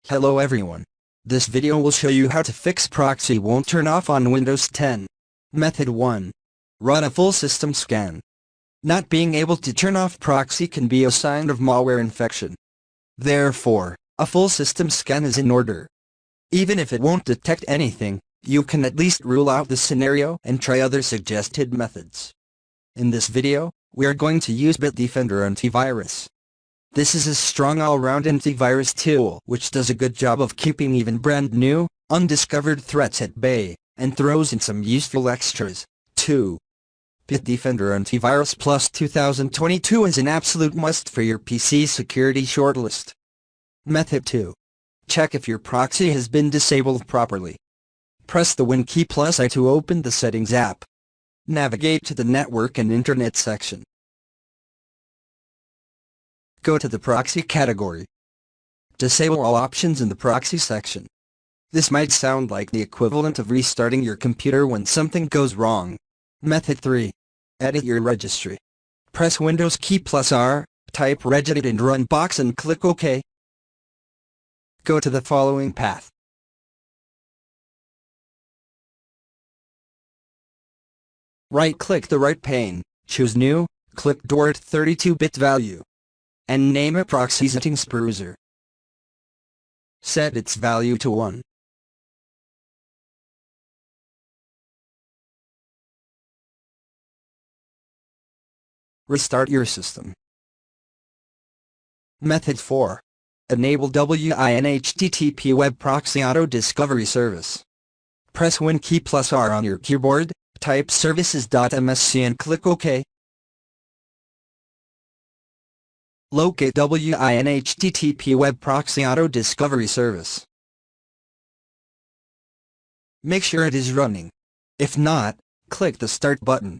Hello everyone. This video will show you how to fix Proxy won't turn off on Windows 10. Method 1. Run a full system scan. Not being able to turn off Proxy can be a sign of malware infection. Therefore, a full system scan is in order. Even if it won't detect anything, you can at least rule out the scenario and try other suggested methods. In this video, we are going to use Bitdefender Antivirus. This is a strong all-round antivirus tool which does a good job of keeping even brand new, undiscovered threats at bay, and throws in some useful extras, too. Bitdefender Antivirus Plus 2022 is an absolute must for your PC security shortlist. Method 2. Check if your proxy has been disabled properly. Press the Win key plus I to open the Settings app. Navigate to the Network and Internet section. Go to the Proxy category. Disable all options in the Proxy section. This might sound like the equivalent of restarting your computer when something goes wrong. Method 3. Edit your registry. Press Windows key plus R, type regedit and run box and click OK. Go to the following path. Right-click the right pane, choose New, click Dort 32-bit value, and name it Proxy Settings Browser. Set its value to 1. Restart your system. Method 4. Enable WinHTTP Web Proxy Auto Discovery Service. Press Win key plus R on your keyboard, type services.msc and click OK. Locate WinHTTP Web Proxy Auto Discovery Service. Make sure it is running. If not, click the Start button.